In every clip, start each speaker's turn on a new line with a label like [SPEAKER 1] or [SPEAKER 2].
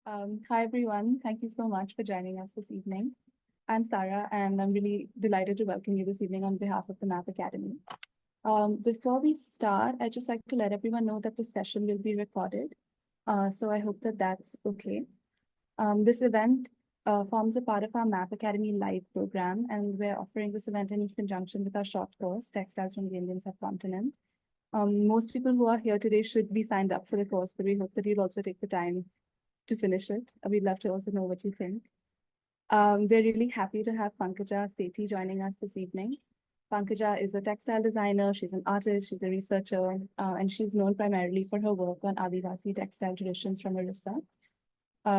[SPEAKER 1] Hi, everyone. Thank you so much for joining us this evening. I'm Sarah, and I'm really delighted to welcome you this evening on behalf of the MAP Academy. Before we start, I'd just like to let everyone know that the session will be recorded. So I hope that that's okay. This event forms a part of our MAP Academy Live program, and we're offering this event in conjunction with our short course, Textiles from the Indian Subcontinent. Most people who are here today should be signed up for the course, but we hope that you'll also take the time to finish it. We'd love to also know what you think. We're really happy to have Pankaja Sethi joining us this evening. Pankaja is a textile designer, she's an artist, she's a researcher, and she's known primarily for her work on Adivasi textile traditions from Odisha.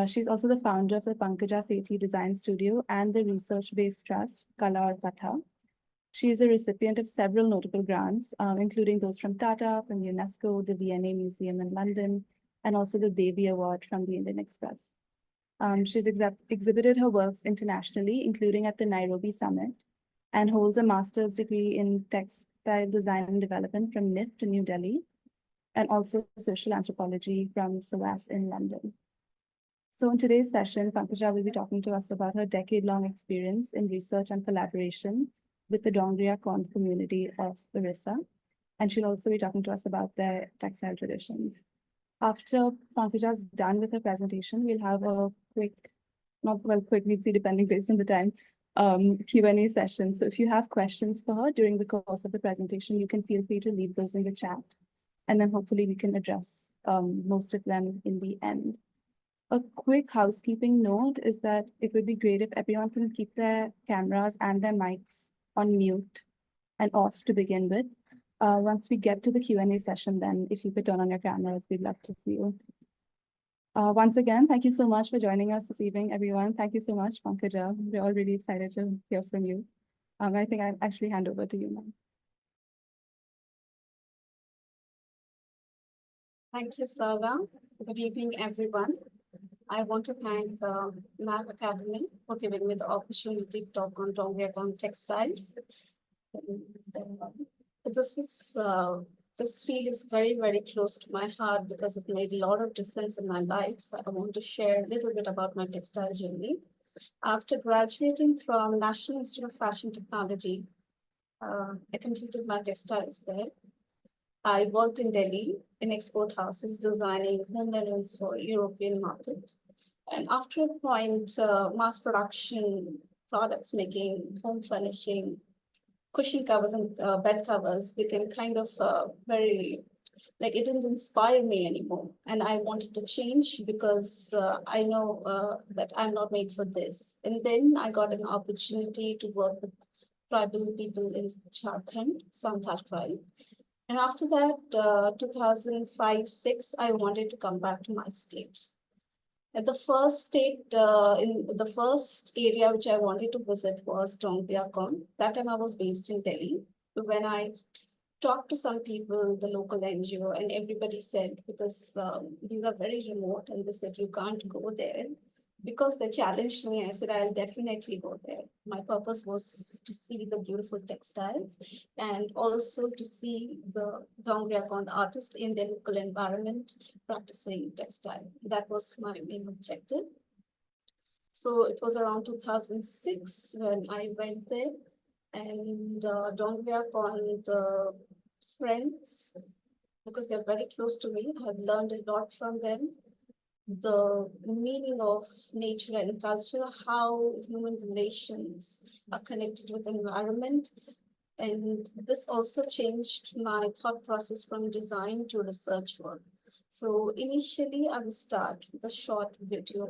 [SPEAKER 1] She's also the founder of the Pankaja Sethi Design Studio and the research-based trust, Kala Aur Katha. She is a recipient of several notable grants, including those from Tata, from UNESCO, the V&A Museum in London, and also the Devi Award from the Indian Express. She's exhibited her works internationally, including at the Nairobi Summit, and holds a master's degree in textile design and development from NIFT in New Delhi, and also social anthropology from SOAS in London. So in today's session, Pankaja will be talking to us about her decade-long experience in research and collaboration with the Dongria Kondh community of Odisha, and she'll also be talking to us about their textile traditions. After Pankaja's done with her presentation, we'll have a quick, we'll see depending based on the time, Q&A session. So if you have questions for her during the course of the presentation, you can feel free to leave those in the chat. And then hopefully we can address most of them in the end. A quick housekeeping note is that it would be great if everyone can keep their cameras and their mics on mute and off to begin with. Once we get to the Q&A session, then if you could turn on your cameras, we'd love to see you. Once again, thank you so much for joining us this evening, everyone. Thank you so much, Pankaja. We're all really excited to hear from you. I think I'll actually hand over to you now.
[SPEAKER 2] Thank you, Sarah. Good evening, everyone. I want to thank MAP Academy for giving me the opportunity to talk on Dongria Kondh textiles. This field is very, very close to my heart because it made a lot of difference in my life. So I want to share a little bit about my textile journey. After graduating from National Institute of Fashion Technology, I completed my textiles there. I worked in Delhi in export houses designing home linens for European market. And after a point, mass production products making home furnishing, cushion covers and bed covers became kind of very, like it didn't inspire me anymore. And I wanted to change because I know that I'm not made for this. And then I got an opportunity to work with tribal people in Jharkhand, Santhal tribe. And after that, 2005-06, I wanted to come back to my state. And the first state, in the first area which I wanted to visit was Dongria Kondh. That time I was based in Delhi. When I talked to some people, the local NGO, and everybody said, because these are very remote, and they said, you can't go there. Because they challenged me, I said, I'll definitely go there. My purpose was to see the beautiful textiles and also to see the Dongria Kondh artist in their local environment practicing textile. That was my main objective. So it was around 2006 when I went there, and Dongria Kondh friends, because they're very close to me, I've learned a lot from them. The meaning of nature and culture, how human relations are connected with environment. And this also changed my thought process from design to research work. So initially I will start with a short video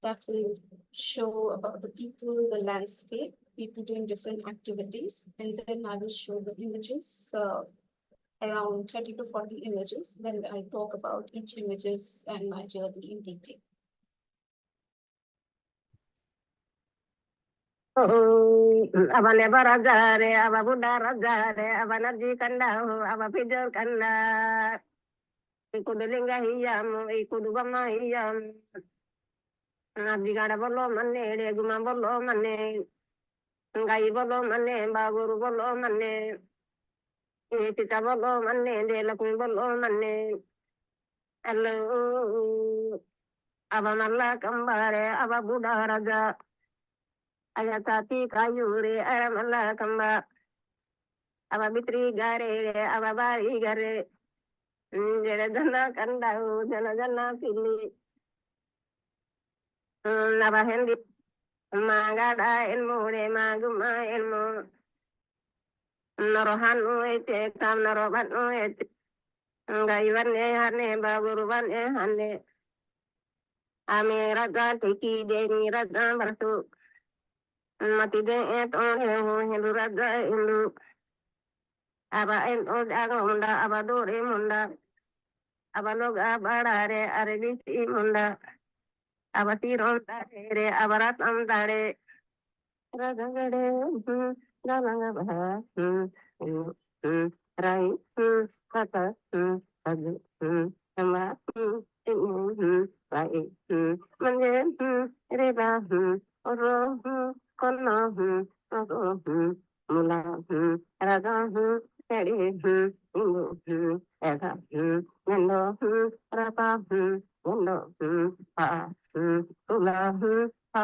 [SPEAKER 2] that will show about the people, the landscape, people doing different activities. And then I will show the images, around 30 to 40 images. Then I talk about each images and my journey in detail.
[SPEAKER 3] Abane barazare, ababuda razare, abanaji kanda, abapidor kanda. Ikudulinga hiyam, ikudugama hiyam. Abdigara bolo mane, reguma bolo mane. Ngai bolo mane, baguru bolo mane. Tita bolo mane, delakun bolo mane. Hello. aba malla kambare, aba buddha raja, ayatati kayure, aba malla kamba, aba bitri gare, aba bari gare, jere dana kandau, jana pili, aba hendi, magada ilmu de maguma ilmu, narohanu ete kam narobanu ete, ngaiwane hane baguruwane hane, ame raga teki deni raga barsu, mati de et on hindu raga hindu, aba en od agunda, aba dore munda, aba loga barare arebisi munda, aba tiron dare, aba ratam dare, ragangade, galanga rai, kata, adu, ama, rai, manje, reba, oro, kono, oro, mula, raga, eri, indu, ega, nendo, rapa, nendo, pa, tula, pa,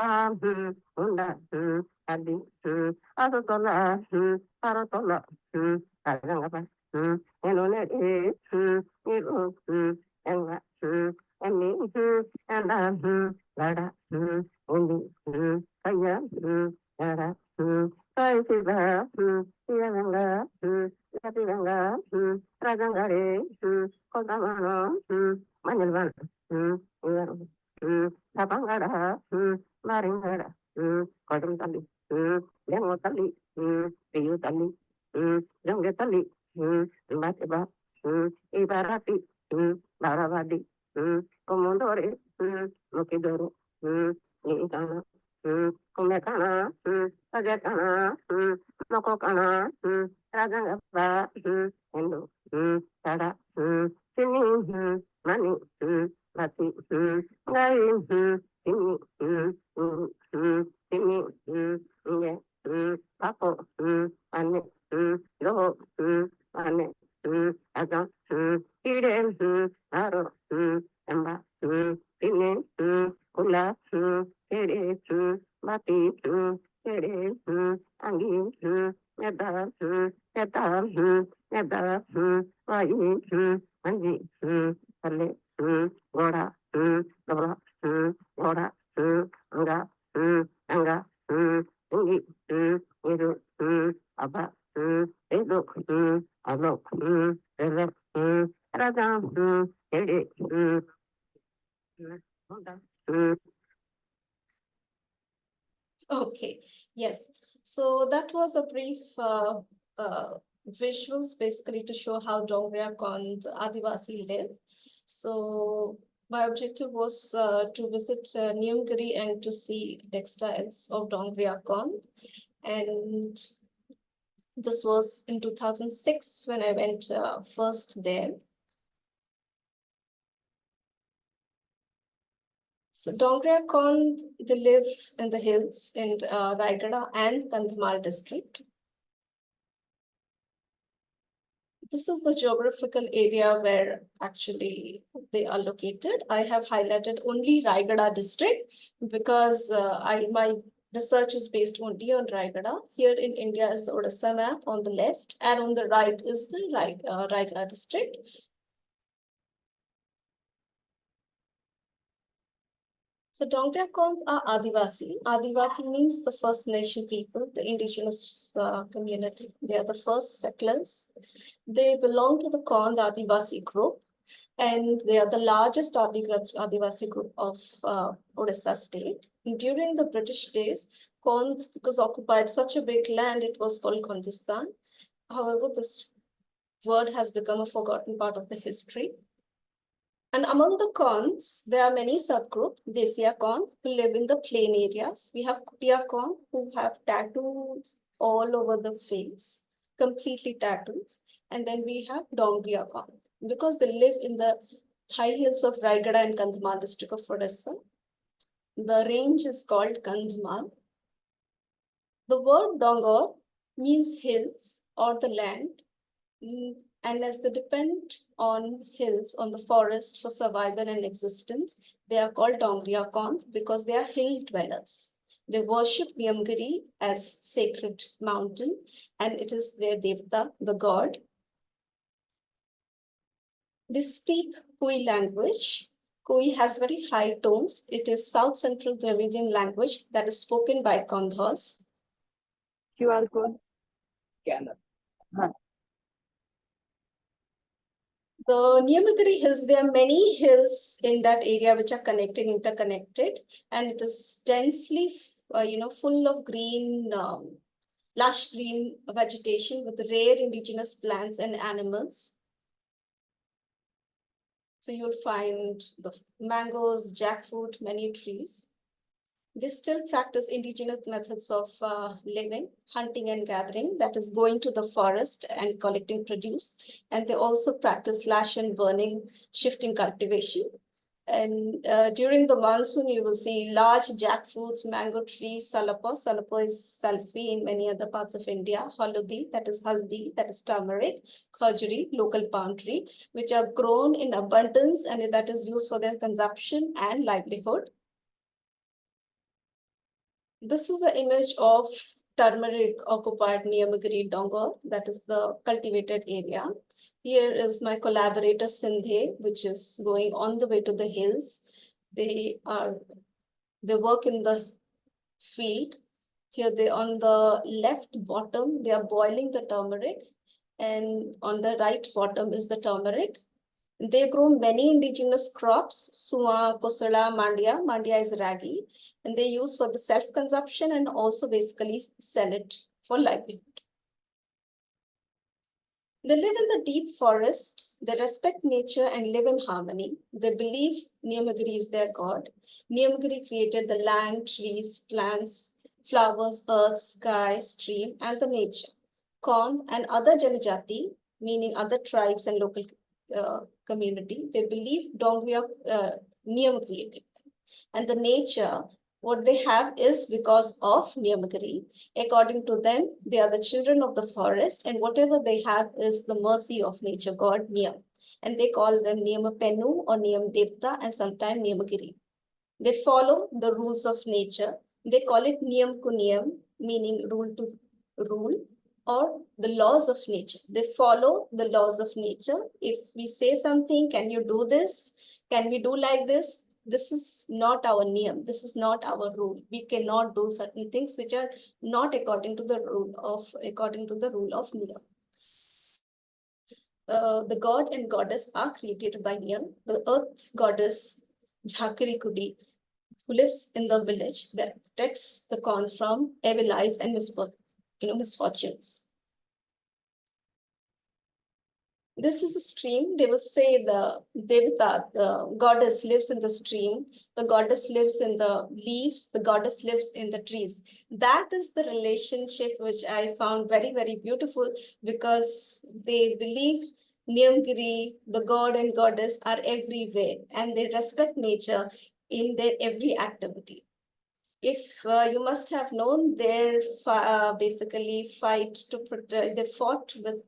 [SPEAKER 3] unda, adi, asotola, parotola, agangapa, enone, iru, enga, emi, anda, lada, undi, kaya, yara, kai siva, yanga, yapiranga, ragangare, kodamano, manilvan, uyaru, tapangara, maringara, kodum tali, lengo tali, piyu tali, jongge tali, mateba, ibarati, baravadi, komondore, mukidoro, nikana, kumekana, ajakana, mokokana, ragangapa, endo, tada, sini, mani, mati, ngai, sini, sini, nge, papo, ane, loho, ane, aga, ire, aro, emba, sini, kula, ere, mati, ere, angi, yada, yada, yada, vai, anji, pale, gora, gora, gora, anga, anga, ungi, iru, aba, edo, alo, ele, raga, ere, honda,
[SPEAKER 2] Okay, yes. So that was a brief visuals basically to show how Dongria Kondh Adivasi live. So my objective was to visit Niyamgiri and to see textiles of Dongria Kondh. And this was in 2006 when I went first there. So Dongria Kondh, they live in the hills in Raigada and Kandhamal district. This is the geographical area where actually they are located. I have highlighted only Raigada district because my research is based only on Raigada. Here in India is the Odisha map on the left, and on the right is the Raigada district. So Dongria Kondh are Adivasi. Adivasi means the First Nation people, the indigenous community. They are the first settlers. They belong to the Kondh Adivasi group, and they are the largest Adivasi group of Odisha state. During the British days, Kondh, because occupied such a big land, it was called Kondhistan. However, this word has become a forgotten part of the history. And among the Kondhs, there are many subgroups. Desiya Kondh, who live in the plain areas. We have Kutia Kondh, who have tattoos all over the face, completely tattoos. And then we have Dongria Kondh, because they live in the high hills of Raigada and Kandhamal district of Odisha. The range is called Kandhamal. The word Dongor means hills or the land. And as they depend on hills, on the forest for survival and existence, they are called Dongria Kondh because they are hill dwellers. They worship Niyamgiri as sacred mountain, and it is their devta, the god. They speak Kui language. Kui has very high tones. It is South Central Dravidian language that is spoken by Kondhas.
[SPEAKER 4] QR code scanner.
[SPEAKER 2] The Niyamgiri hills, there are many hills in that area which are connected, interconnected, and it is densely, full of green, lush green vegetation with rare indigenous plants and animals. So you'll find the mangoes, jackfruit, many trees. They still practice indigenous methods of living, hunting and gathering, that is going to the forest and collecting produce. And they also practice slash and burning, shifting cultivation. And during the monsoon, you will see large jackfruits, mango trees, salapo. Salapo is salfi in many other parts of India. Haludi, that is haldi, that is turmeric. Khajuri, local palm tree, which are grown in abundance and that is used for their consumption and livelihood. This is the image of turmeric occupied Niyamgiri Donga, that is the cultivated area. Here is my collaborator Sindhe, which is going on the way to the hills. They work in the field. Here they on the left bottom, they are boiling the turmeric, and on the right bottom is the turmeric. They grow many indigenous crops, Sua, Kosala, Mandia. Mandia is ragi, and they use for the self-consumption and also basically sell it for livelihood. They live in the deep forest. They respect nature and live in harmony. They believe Niyamgiri is their god. Niyamgiri created the land, trees, plants, flowers, earth, sky, stream, and the nature. Kondh and other Janajati, meaning other tribes and local community, they believe Dongria Niyam created them. And the nature, what they have is because of Niyamgiri. According to them, they are the children of the forest, and whatever they have is the mercy of nature god Niyam. And they call them Niyamapenu or Niyam Devta and sometimes Niyamgiri. They follow the rules of nature. They call it Niyam Kuniyam, meaning rule to rule, or the laws of nature. They follow the laws of nature. If we say something, can you do this? Can we do like this? This is not our niyam. This is not our rule. We cannot do certain things which are not according to the rule of niyam. The god and goddess are created by niyam. The earth goddess Jhakari Kudi, who lives in the village, that protects the corn from evil eyes and misfortunes. This is a stream. They will say the Devata, the goddess, lives in the stream. The goddess lives in the leaves. The goddess lives in the trees. That is the relationship which I found very, very beautiful, because they believe Niyamgiri, the god and goddess, are everywhere, and they respect nature in their every activity. If you must have known, their basically fight to protect, they fought with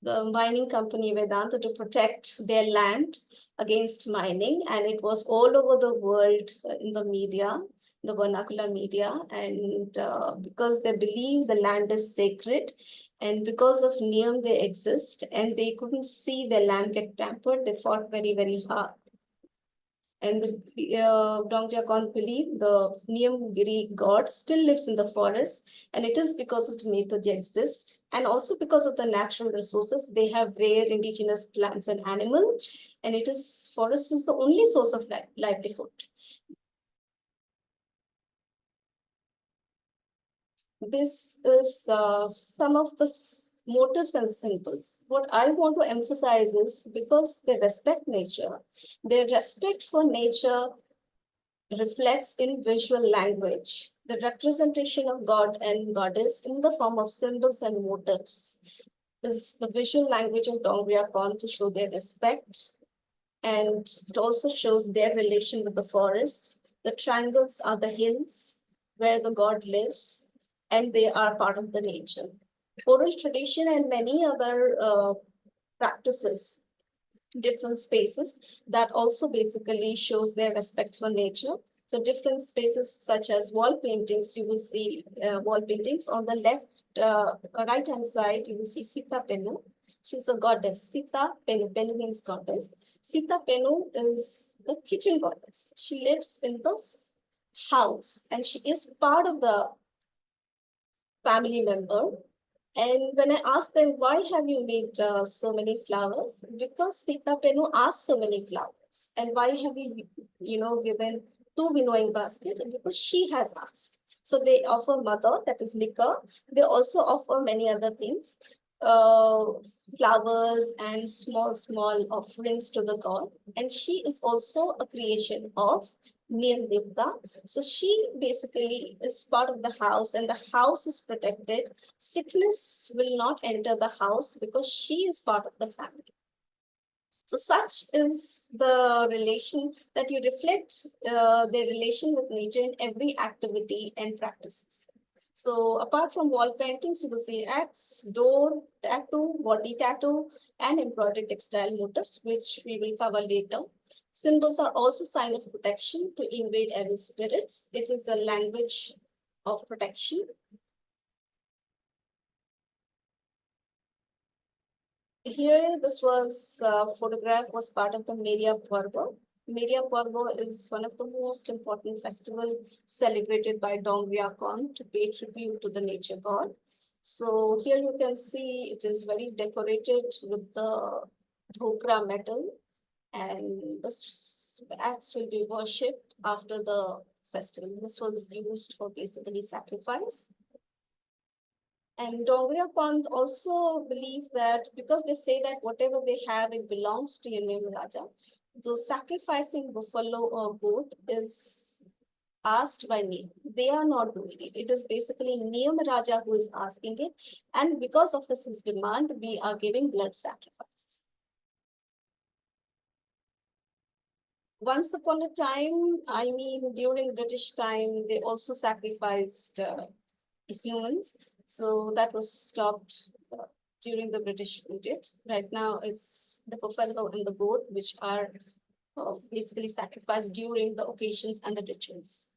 [SPEAKER 2] the mining company Vedanta to protect their land against mining, and it was all over the world in the media, the vernacular media, and because they believe the land is sacred, and because of Niyam they exist, and they couldn't see their land get tampered, they fought very, very hard. And the Dongria Kondh believe the Niyamgiri god still lives in the forest, and it is because of the nature they exist, and also because of the natural resources. They have rare indigenous plants and animals, and forest is the only source of livelihood. This is some of the motives and symbols. What I want to emphasize is, because they respect nature, their respect for nature reflects in visual language, the representation of God and goddess in the form of symbols and motifs. Is the visual language of Dongria Kondh to show their respect, and it also shows their relation with the forest. The triangles are the hills where the god lives, and they are part of the nature. Oral tradition and many other practices different spaces that also basically shows their respect for nature. So different spaces such as wall paintings, you will see wall paintings. On the left, right hand side, you will see Sita Penu. She's a goddess. Sita Penu. Penu means goddess. Sita Penu is the kitchen goddess. She lives in this house and she is part of the family member. And when I asked them, why have you made so many flowers? Because Sita Penu asked so many flowers. And why have you, given two winnowing baskets? Because she has asked. So they offer mother, that is liquor. They also offer many other things, flowers and small offerings to the god. And she is also a creation of Niyamgiri. So she basically is part of the house and the house is protected. Sickness will not enter the house because she is part of the family. So such is the relation that you reflect their relation with nature in every activity and practices. So apart from wall paintings, you will see axe, door tattoo, body tattoo, and embroidered textile motifs, which we will cover later. Symbols are also sign of protection to invade evil spirits. It is a language of protection. Here, this was photograph was part of the Meria Parva. Meria Parva is one of the most important festival celebrated by Dongria Kondh to pay tribute to the nature god. So here you can see it is very decorated with the dhokra metal, and this axe will be worshipped after the festival. This was used for basically sacrifice. And Dongria Kondh also believe that because they say that whatever they have, it belongs to your name Raja. So sacrificing buffalo or goat is asked by name. They are not doing it. It is basically Niyam Raja who is asking it. And because of his demand, we are giving blood sacrifices. Once upon a time, I mean, during British time, they also sacrificed humans. So that was stopped during the British period. Right now, it's the buffalo and the goat, which are basically sacrificed during the occasions and the rituals.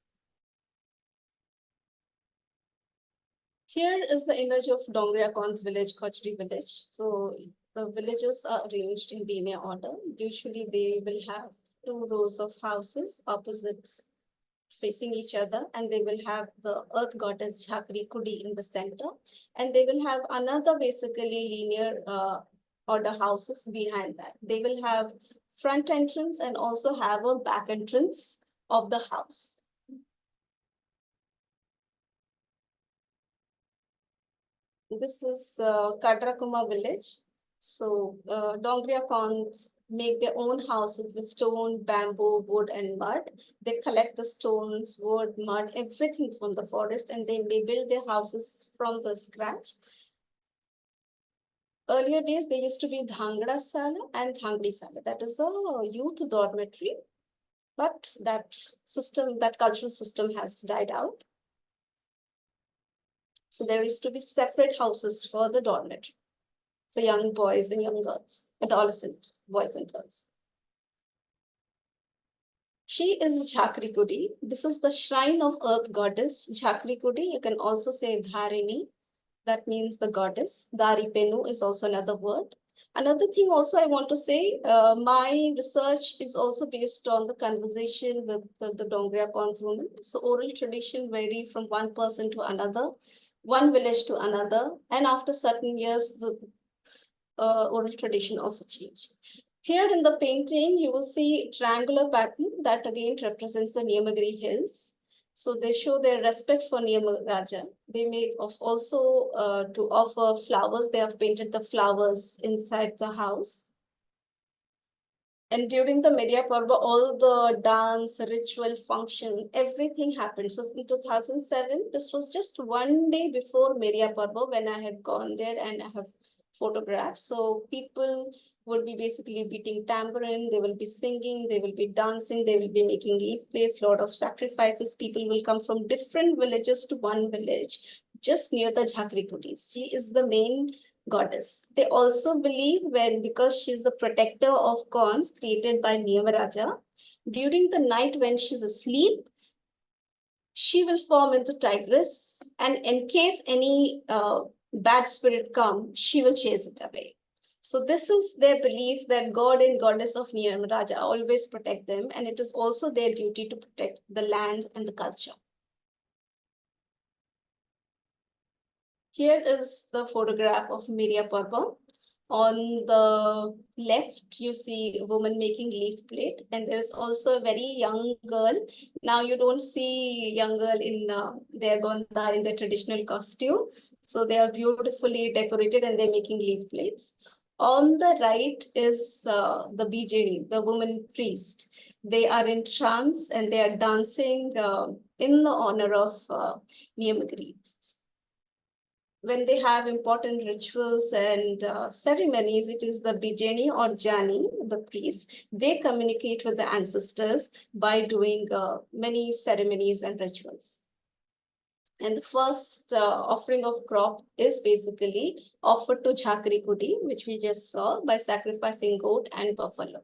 [SPEAKER 2] Here is the image of Dongria Kondh village, Kochri village. So the villages are arranged in linear order. Usually they will have 2 rows of houses opposite facing each other, and they will have the earth goddess Jhakri Kudi in the center, and they will have another basically linear order houses behind that. They will have front entrance and also have a back entrance of the house. This is Kadrakuma village. So Dongria Kondh make their own houses with stone, bamboo, wood, and mud. They collect the stones, wood, mud, everything from the forest, and they build their houses from the scratch. Earlier days, there used to be Dhangra Sala and Dhangri Sala. That is a youth dormitory, but that system, that cultural system has died out. So there used to be separate houses for the dormitory, for young boys and young girls, adolescent boys and girls. She is Jhakri Kudi. This is the shrine of earth goddess Jhakri Kudi. You can also say Dharini. That means the goddess. Dari Penu is also another word. Another thing also I want to say, my research is also based on the conversation with the Dongria Kondh women. So oral tradition vary from one person to another, one village to another. And after certain years, the oral tradition also changed. Here in the painting, you will see triangular pattern that again represents the Niyamgiri hills. So they show their respect for Niyamaraja. They make also to offer flowers. They have painted the flowers inside the house. And during the Media Parva, all the dance, ritual, function, everything happened. So in 2007, this was just one day before Media Parva when I had gone there and I have photographed. So people would be basically beating tambourine, they will be singing, they will be dancing, they will be making leaf plates, lot of sacrifices. People will come from different villages to one village just near the Jhakri Kudis. She is the main goddess. They also believe because she's the protector of corns created by Niyamaraja, during the night when she's asleep, she will form into tigress, and in case any bad spirit come, she will chase it away. So this is their belief that God and goddess of Niyamaraja always protect them, and it is also their duty to protect the land and the culture. Here is the photograph of Mirya Parva. On the left, you see a woman making leaf plate, and there's also a very young girl. Now you don't see young girl in their gonda in their traditional costume. So they are beautifully decorated and they're making leaf plates. On the right is the Bijani, the woman priest. They are in trance and they are dancing in the honor of Niyamgiri. When they have important rituals and ceremonies, it is the Bijani or Jani, the priest. They communicate with the ancestors by doing many ceremonies and rituals. And the first offering of crop is basically offered to Jhakri Kudi, which we just saw, by sacrificing goat and buffalo.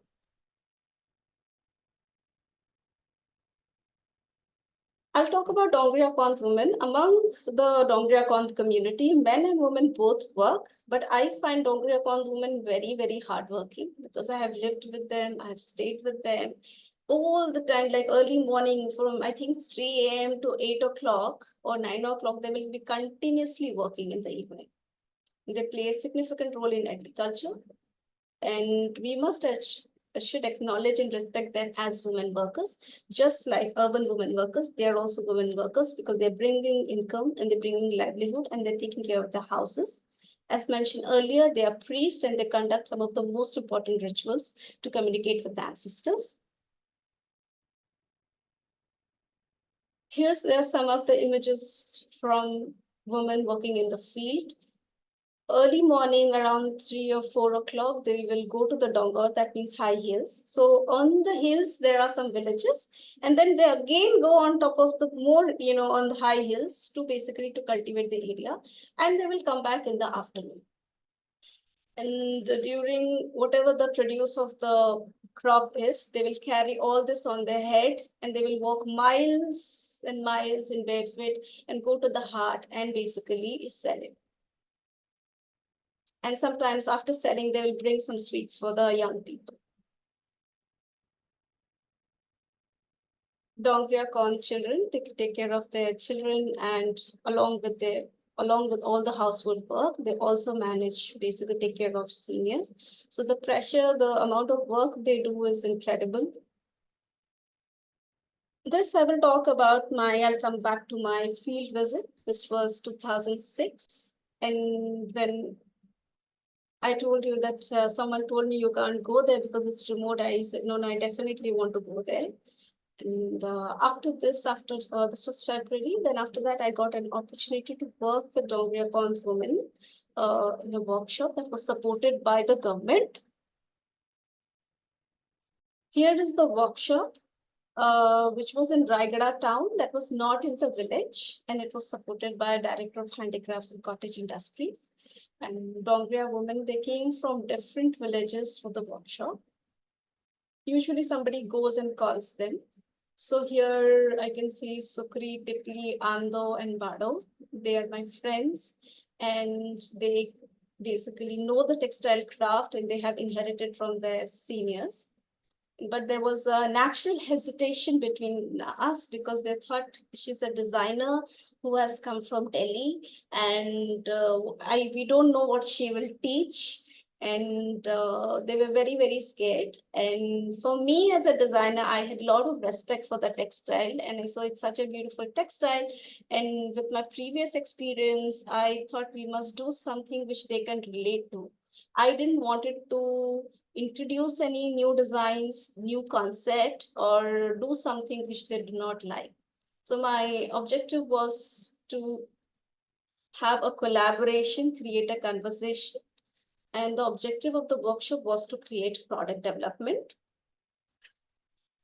[SPEAKER 2] I'll talk about Dongria Kondh women. Among the Dongria Kondh community, men and women both work, but I find Dongria Kondh women very, very hardworking because I have lived with them, I have stayed with them all the time, like early morning from I think 3 a.m. to 8 o'clock or 9 o'clock, they will be continuously working in the evening. They play a significant role in agriculture, and we should acknowledge and respect them as women workers, just like urban women workers. They are also women workers because they're bringing income and they're bringing livelihood and they're taking care of the houses. As mentioned earlier, they are priests and they conduct some of the most important rituals to communicate with the ancestors. There are some of the images from women working in the field. Early morning around 3 or 4 o'clock, they will go to the dongar, that means high hills. So on the hills, there are some villages, and then they again go on top of the more, on the high hills to basically to cultivate the area, and they will come back in the afternoon. And during whatever the produce of the crop is, they will carry all this on their head and they will walk miles and miles in barefoot and go to the hut and basically sell it. And sometimes after selling, they will bring some sweets for the young people. Dongria Kondh children, they take care of their children, and along with all the household work, they also manage, basically take care of seniors. So the pressure, the amount of work they do is incredible. This I will talk about I'll come back to my field visit. This was 2006. And when I told you that someone told me you can't go there because it's remote, I said, no, I definitely want to go there. And this was February, then after that, I got an opportunity to work with Dongria Kondh women in a workshop that was supported by the government. Here is the workshop, which was in Raigada town, that was not in the village, and it was supported by a director of handicrafts and cottage industries. And Dongria women, they came from different villages for the workshop. Usually somebody goes and calls them. So here I can see Sukri, Tipli, Ando, and Bado. They are my friends, and they basically know the textile craft and they have inherited from their seniors. But there was a natural hesitation between us because they thought she's a designer who has come from Delhi, and we don't know what she will teach. And they were very, very scared. And for me as a designer, I had a lot of respect for the textile. And so it's such a beautiful textile. And with my previous experience, I thought we must do something which they can relate to. I didn't want it to introduce any new designs, new concept, or do something which they do not like. So my objective was to have a collaboration, create a conversation. And the objective of the workshop was to create product development.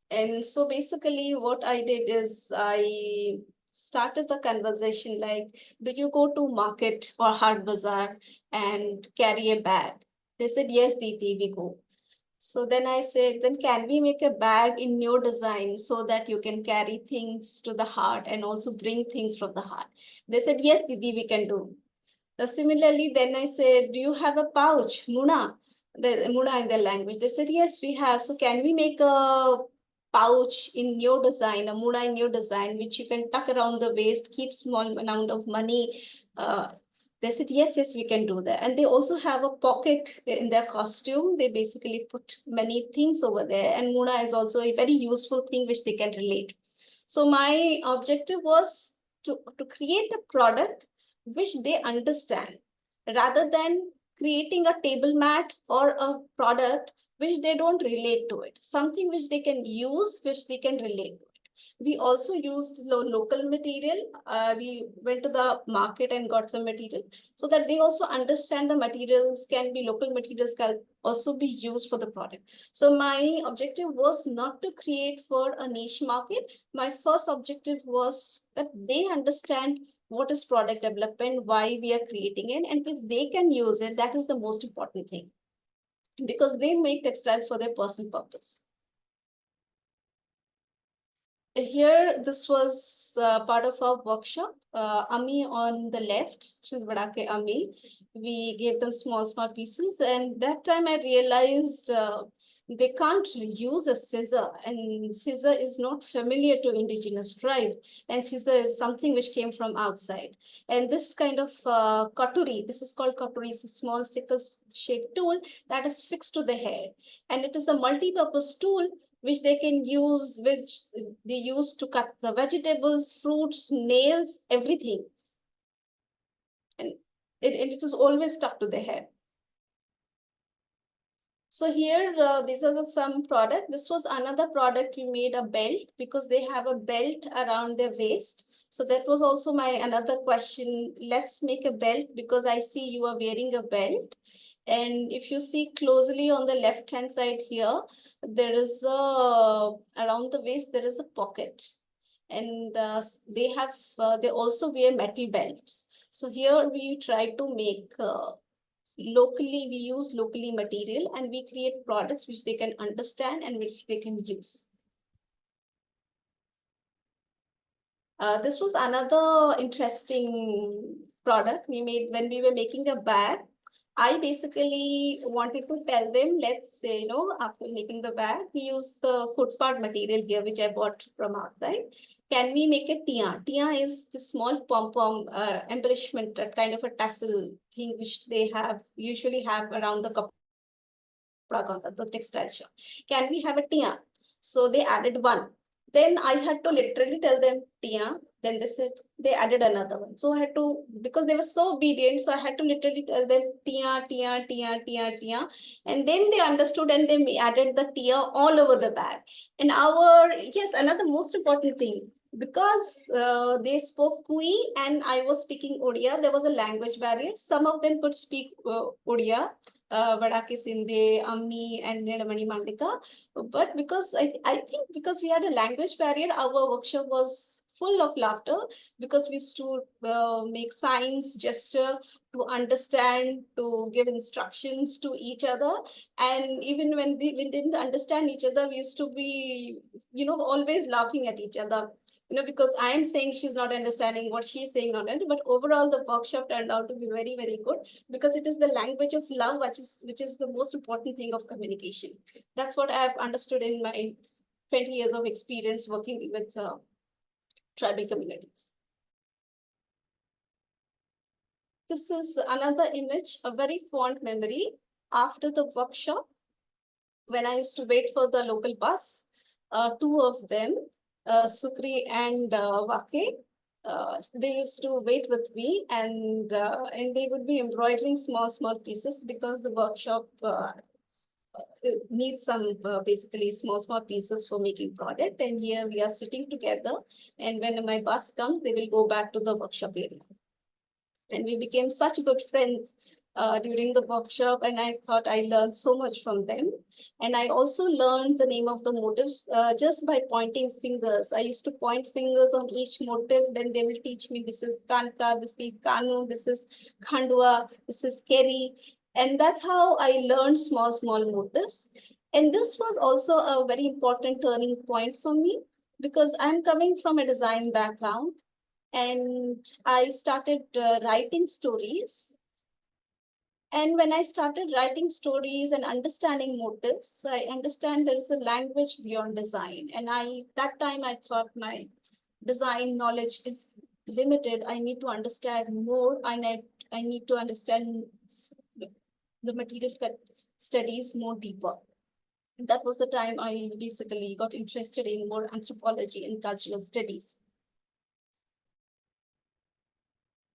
[SPEAKER 2] And so basically what I did is I started the conversation like, do you go to market or hard bazaar and carry a bag? They said, yes, Diti, we go. So then I said, then can we make a bag in your design so that you can carry things to the heart and also bring things from the heart? They said, yes, Didi, we can do. Similarly, then I said, do you have a pouch, Muna? The Muna in their language. They said, yes, we have. So can we make a pouch in your design, a Muna in your design, which you can tuck around the waist, keep small amount of money. They said, yes, yes, we can do that. And they also have a pocket in their costume. They basically put many things over there. And Muna is also a very useful thing which they can relate. So my objective was to create a product which they understand, rather than creating a table mat or a product which they don't relate to it, something which they can use, which they can relate to. We also used local material. We went to the market and got some material so that they also understand the materials can be local materials can also be used for the product. So my objective was not to create for a niche market. My first objective was that they understand what is product development, why we are creating it, and if they can use it, that is the most important thing, because they make textiles for their personal purpose. Here, this was part of our workshop. Ami on the left, she's Vadake Ami. We gave them small pieces, and that time I realized they can't use a scissor, and scissor is not familiar to indigenous tribe, and scissor is something which came from outside. And this kind of katuri, this is called katuri, it's a small sickle-shaped tool that is fixed to the hair, and it is a multi-purpose tool which they can use, which they use to cut the vegetables, fruits, nails, everything. And it is always stuck to the hair. So here, these are some product. This was another product. We made a belt because they have a belt around their waist. So that was also my another question. Let's make a belt because I see you are wearing a belt. And if you see closely on the left hand side here, there is a, around the waist, there is a pocket. And they also wear metal belts. So here we try to make locally, we use locally material and we create products which they can understand and which they can use. This was another interesting product we made when we were making a bag. I basically wanted to tell them, let's say, after making the bag, we use the footpad material here, which I bought from outside. Can we make a tia? Tia is the small pom-pom embellishment, that kind of a tassel thing, which they usually have around the kapra, the textile shop. Can we have a tia? So they added one. Then I had to literally tell them tia. Then they said they added another one. So I had to, because they were so obedient, so I had to literally tell them tia, tia, tia, tia, tia. And then they understood and they added the tia all over the bag. And yes, another most important thing, because they spoke Kui and I was speaking Odia, there was a language barrier. Some of them could speak Odia. Vadake Sindhe, Ammi, and Nedamani Mandika. But because I think because we had a language barrier, our workshop was full of laughter because we used to make signs, gesture to understand, to give instructions to each other. And even when we didn't understand each other, we used to be, always laughing at each other. Because I am saying she's not understanding what she's saying, but overall the workshop turned out to be very, very good because it is the language of love, which is the most important thing of communication. That's what I've understood in my 20 years of experience working with tribal communities. This is another image, a very fond memory after the workshop. When I used to wait for the local bus, two of them, Sukri and Wake, they used to wait with me and they would be embroidering small pieces because the workshop needs some basically small pieces for making product. And here we are sitting together, and when my bus comes, they will go back to the workshop area. And we became such good friends during the workshop, and I thought I learned so much from them. And I also learned the name of the motifs just by pointing fingers. I used to point fingers on each motif, then they will teach me this is Kanka, this is Kanu, this is Khandwa, this is Keri. And that's how I learned small motifs. And this was also a very important turning point for me because I'm coming from a design background and I started writing stories. And when I started writing stories and understanding motives, I understand there is a language beyond design. And that time I thought my design knowledge is limited. I need to understand more. I need to understand the material studies more deeper. That was the time I basically got interested in more anthropology and cultural studies.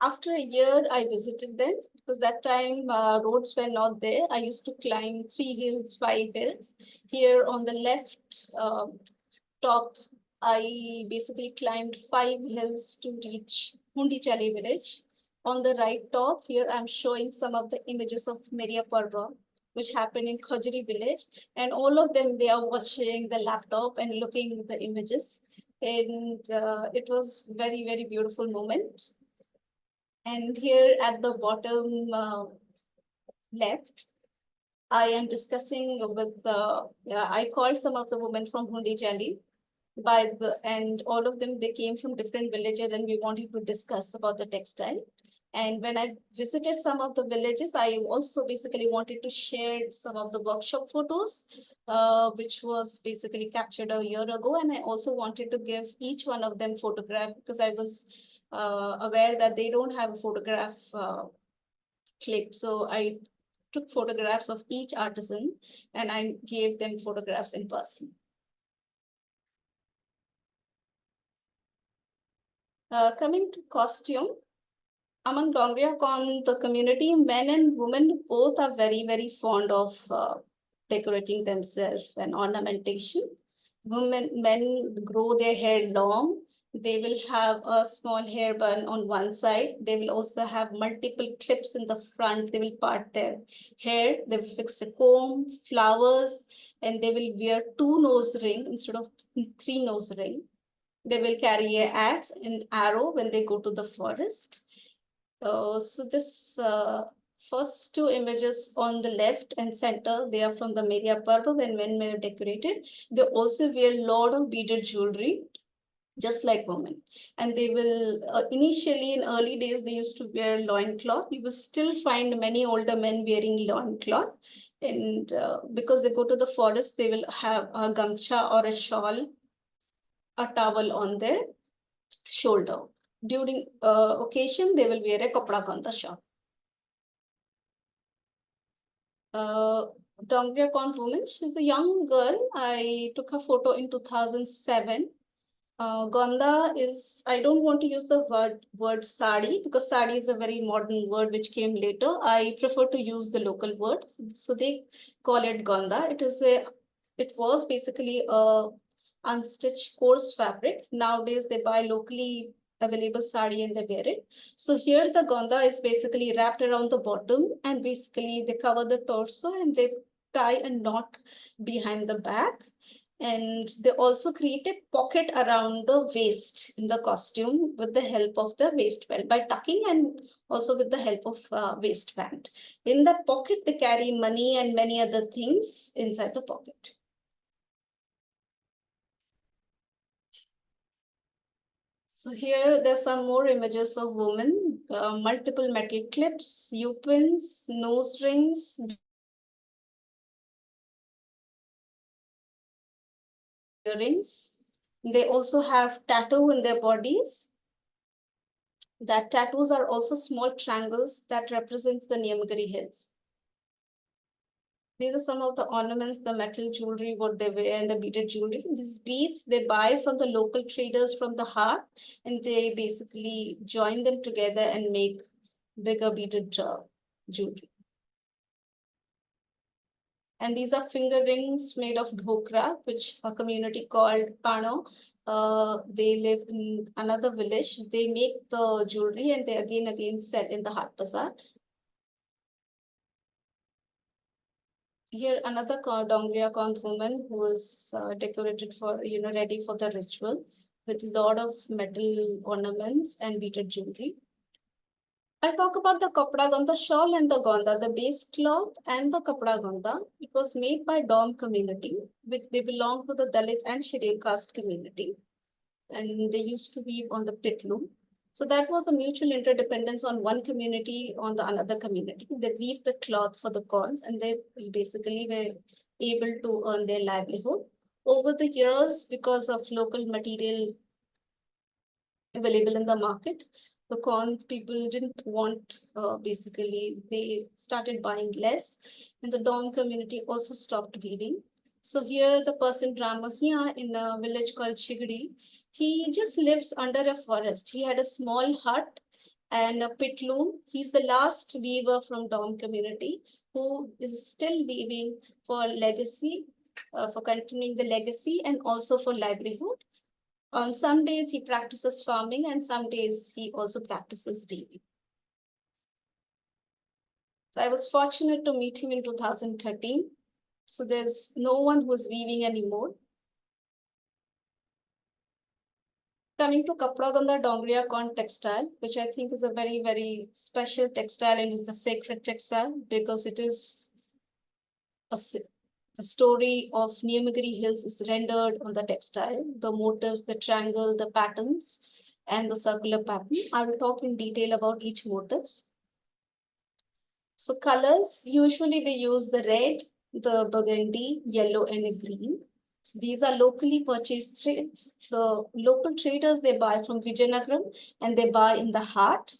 [SPEAKER 2] After a year, I visited them because that time roads were not there. I used to climb 3 hills, 5 hills. Here on the left top, I basically climbed 5 hills to reach Hundichali village. On the right top, here I'm showing some of the images of Meria Parva, which happened in Khajuri village. And all of them, they are watching the laptop and looking at the images. And it was very beautiful moment. And here at the bottom left, I am discussing with I called some of the women from Hundi Jali and all of them, they came from different villages and we wanted to discuss about the textile. And when I visited some of the villages, I also basically wanted to share some of the workshop photos, which was basically captured a year ago. And I also wanted to give each one of them photograph because I was aware that they don't have a photograph clip. So I took photographs of each artisan and I gave them photographs in person. Coming to costume, among Dongria Kondh, the community, men and women both are very fond of decorating themselves and ornamentation. Men grow their hair long. They will have a small hair bun on one side. They will also have multiple clips in the front. They will part their hair. They will fix a comb, flowers, and they will wear 2 nose rings instead of 3 nose rings. They will carry an axe and arrow when they go to the forest. So this first 2 images on the left and center, they are from the Meria Parva when men were decorated. They also wear a lot of beaded jewelry, just like women. And they will, initially in early days, they used to wear loincloth. You will still find many older men wearing loincloth. And because they go to the forest, they will have a gamcha or a shawl, a towel on their shoulder. During occasion, they will wear a kapda kanta shawl. Dongria Kondh woman, she's a young girl. I took her photo in 2007. Gonda is, I don't want to use the word sari because sari is a very modern word which came later. I prefer to use the local word. So they call it Gonda. It was basically a unstitched coarse fabric. Nowadays they buy locally available sari and they wear it. So here the Gonda is basically wrapped around the bottom and basically they cover the torso and they tie a knot behind the back. And they also create a pocket around the waist in the costume with the help of the waistband by tucking and also with the help of waistband. In that pocket, they carry money and many other things inside the pocket. So here there's some more images of women, multiple metal clips, U-pins, nose rings, earrings. They also have tattoo in their bodies. That tattoos are also small triangles that represents the Niyamgiri hills. These are some of the ornaments, the metal jewelry, what they wear, and the beaded jewelry. These beads, they buy from the local traders from the heart, and they basically join them together and make bigger beaded jewelry. And these are finger rings made of dhokra, which a community called Pano. They live in another village. They make the jewelry and they again sell in the Hat Bazaar. Here another Dongria Kondh woman who is decorated for, ready for the ritual with a lot of metal ornaments and beaded jewelry. I'll talk about the Kapda Gandha shawl and the Gonda, the base cloth and the Kapda Gandha. It was made by Dom community, which they belong to the Dalit and Scheduled caste community. And they used to weave on the pit loom. So that was a mutual interdependence on one community on the another community. They weave the cloth for the corns and they basically were able to earn their livelihood. Over the years, because of local material available in the market, the corn people didn't want, basically, they started buying less, and the Dom community also stopped weaving. So here, the person Ramahia in a village called Chigdi, he just lives under a forest. He had a small hut and a pit loom. He's the last weaver from Dom community who is still weaving for legacy, for continuing the legacy and also for livelihood. On some days he practices farming and some days he also practices weaving. So I was fortunate to meet him in 2013. So there's no one who's weaving anymore. Coming to Kapda Gandha Dongria Kondh textile, which I think is a very, very special textile and is the sacred textile because it is the story of Niyamgiri Hills is rendered on the textile, the motifs, the triangle, the patterns, and the circular pattern. I will talk in detail about each motifs. So colors, usually they use the red, the burgundy, yellow, and a green. So these are locally purchased threads. The local traders, they buy from Vijayanagaram and they buy in the heart.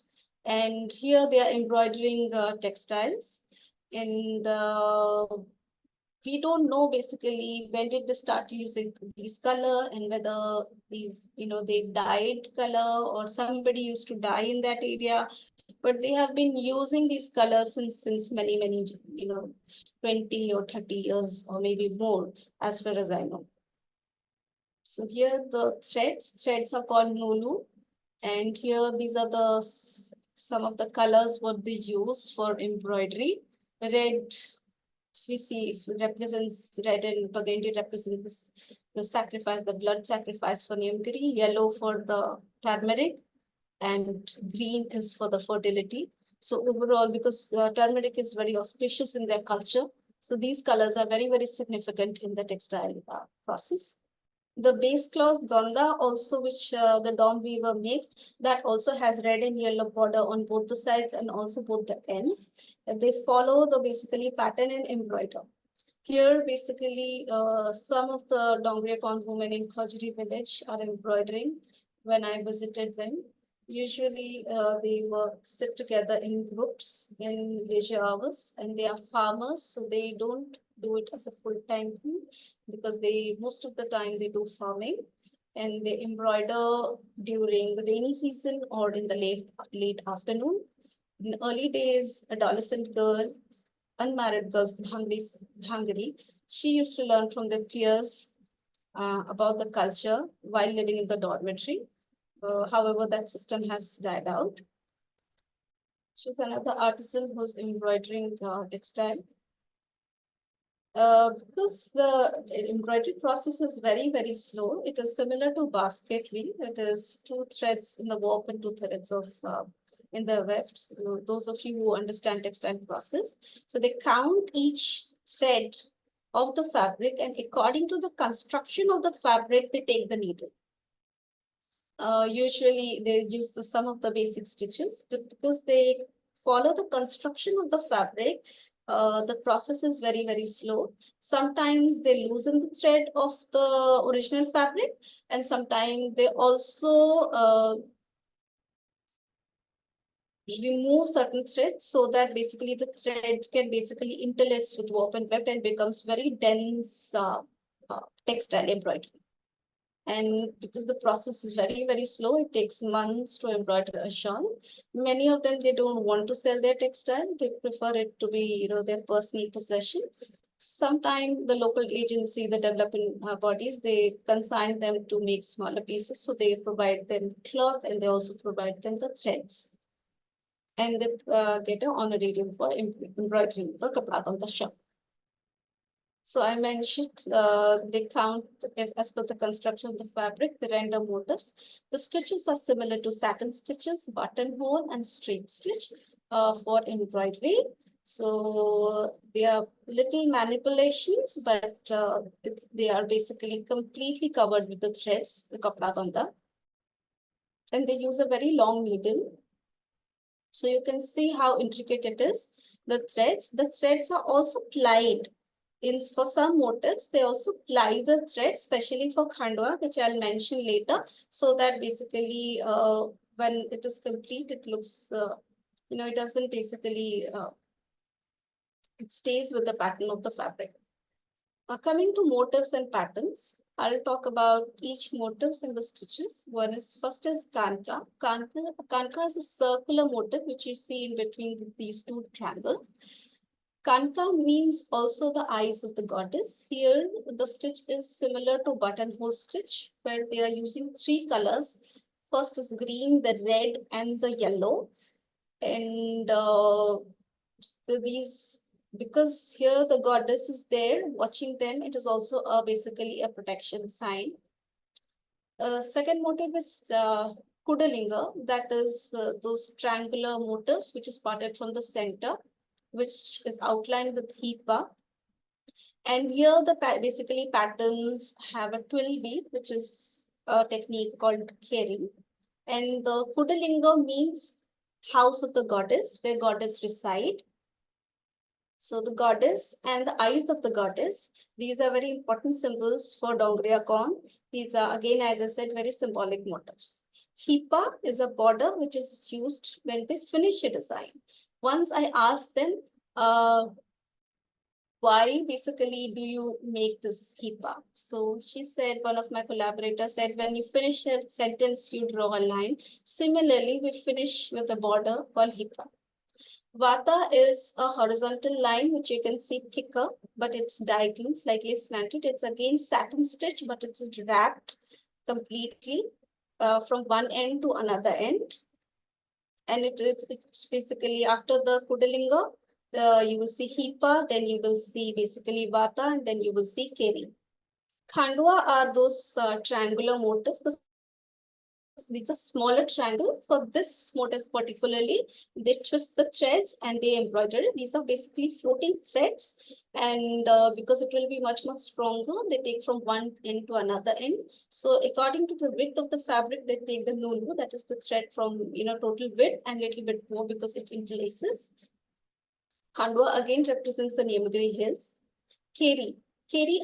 [SPEAKER 2] And here they are embroidering textiles. And we don't know basically when did they start using these color and whether these, they dyed color or somebody used to dye in that area. But they have been using these colors since many, 20 or 30 years or maybe more, as far as I know. So here the threads are called Nulu. And here these are the some of the colors what they use for embroidery. Red, we see if it represents red and burgundy represents the sacrifice, the blood sacrifice for Niyamgiri, yellow for the turmeric, and green is for the fertility. So overall, because turmeric is very auspicious in their culture, so these colors are very, very significant in the textile process. The base cloth Gandha also, which the Dom weaver makes, that also has red and yellow border on both the sides and also both the ends. And they follow the basically pattern and embroider. Here, basically, some of the Dongria Kondh women in Khajri village are embroidering when I visited them. Usually, they sit together in groups in leisure hours, and they are farmers, so they don't do it as a full-time thing because most of the time they do farming and they embroider during the rainy season or in the late afternoon. In early days, adolescent girls, unmarried girls, Dhangari, she used to learn from their peers about the culture while living in the dormitory. However, that system has died out. She's another artisan who's embroidering textile. Because the embroidery process is very, very slow. It is similar to basketry. It is 2 threads in the warp and 2 threads of in the weft. So those of you who understand textile process, so they count each thread of the fabric, and according to the construction of the fabric, they take the needle. Usually, they use the sum of the basic stitches, but because they follow the construction of the fabric, the process is very, very slow. Sometimes they loosen the thread of the original fabric, and sometimes they also remove certain threads so that basically the thread can basically interlace with warp and weft and becomes very dense textile embroidery. And because the process is very, very slow, it takes months to embroider a shawl. Many of them, they don't want to sell their textile. They prefer it to be, their personal possession. Sometimes the local agency, the developing bodies, they consign them to make smaller pieces. So they provide them cloth and they also provide them the threads. And they get an honorarium for embroidering the kapda on the shop. So I mentioned they count as per the construction of the fabric, the render motifs. The stitches are similar to satin stitches, buttonhole and straight stitch for embroidery. So they are little manipulations, but they are basically completely covered with the threads, the kapda ganda. And they use a very long needle. So you can see how intricate it is. The threads are also plied. For some motifs, they also ply the thread, especially for khandwa, which I'll mention later, so that basically when it is complete, it looks, it doesn't basically, it stays with the pattern of the fabric. Coming to motifs and patterns, I'll talk about each motifs and the stitches. First is kanka. Kanka is a circular motif which you see in between these two triangles. Kanka means also the eyes of the goddess. Here, the stitch is similar to buttonhole stitch, where they are using three colors. First is green, the red, and the yellow. And so because here the goddess is there watching them, it is also basically a protection sign. Second motif is Kudalinga, that is those triangular motifs which is parted from the center, which is outlined with hipa. And here the basically patterns have a twill bead, which is a technique called keri. And the Kudalinga means house of the goddess, where goddess reside. So the goddess and the eyes of the goddess, these are very important symbols for Dongria Kondh. These are, again, as I said, very symbolic motifs. Hipa is a border which is used when they finish a design. Once I asked them, why basically do you make this hipa? So she said, one of my collaborators said, when you finish a sentence, you draw a line. Similarly, we finish with a border called hipa. Vata is a horizontal line which you can see thicker, but it's diagonal, slightly slanted. It's again satin stitch, but it's wrapped completely from one end to another end. And it's basically after the Kudalinga, you will see Hipa, then you will see basically Vata, and then you will see Keri. Khandwa are those triangular motifs. These are smaller triangle. For this motif particularly, they twist the threads and they embroider it. These are basically floating threads, and because it will be much stronger, they take from one end to another end. So according to the width of the fabric, they take the nulu, that is the thread from total width, and little bit more because it interlaces. Khandwa again represents the Niyamgiri hills. Keri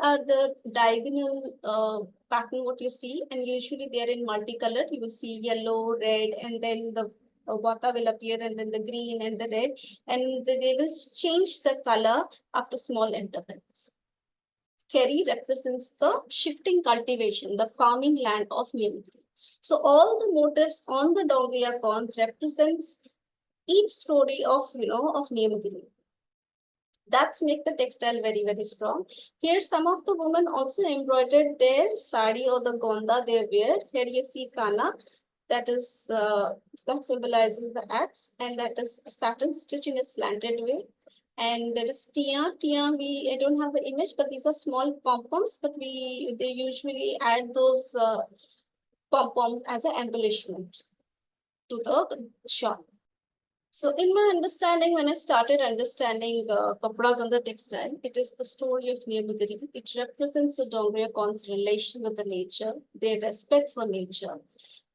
[SPEAKER 2] are the diagonal pattern what you see, and usually they are in multicolored. You will see yellow, red, and then the vata will appear, and then the green and the red, and they will change the color after small intervals. Keri represents the shifting cultivation, the farming land of Niyamgiri. So all the motifs on the Dongria Kondh represents each story of Niyamgiri. That's make the textile very strong. Here some of the women also embroidered their sari or the gonda they wear. Here you see kana, that symbolizes the axe, and that is satin stitch in a slanted way. And there is tia. I don't have an image, but these are small pom-poms, but they usually add those pom-poms as an embellishment to the shop. So in my understanding, when I started understanding Kapda Gandha textile, it is the story of Niyamgiri. It represents the Dongria Kondh's relation with the nature, their respect for nature.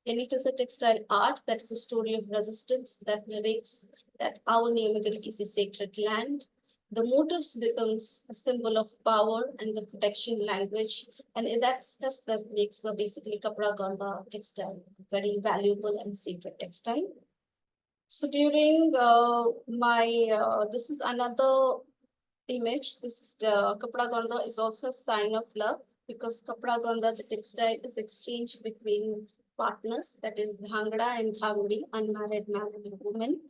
[SPEAKER 2] And it is a textile art that is a story of resistance that narrates that our Niyamgiri is a sacred land. The motifs becomes a symbol of power and the protection language. And that makes basically Kapda Gandha textile very valuable and sacred textile. So during this is another image. This is the Kapda Gandha is also a sign of love, because Kapda Gandha, the textile, is exchanged between partners, that is Dhangra and Dhangri, unmarried man and woman,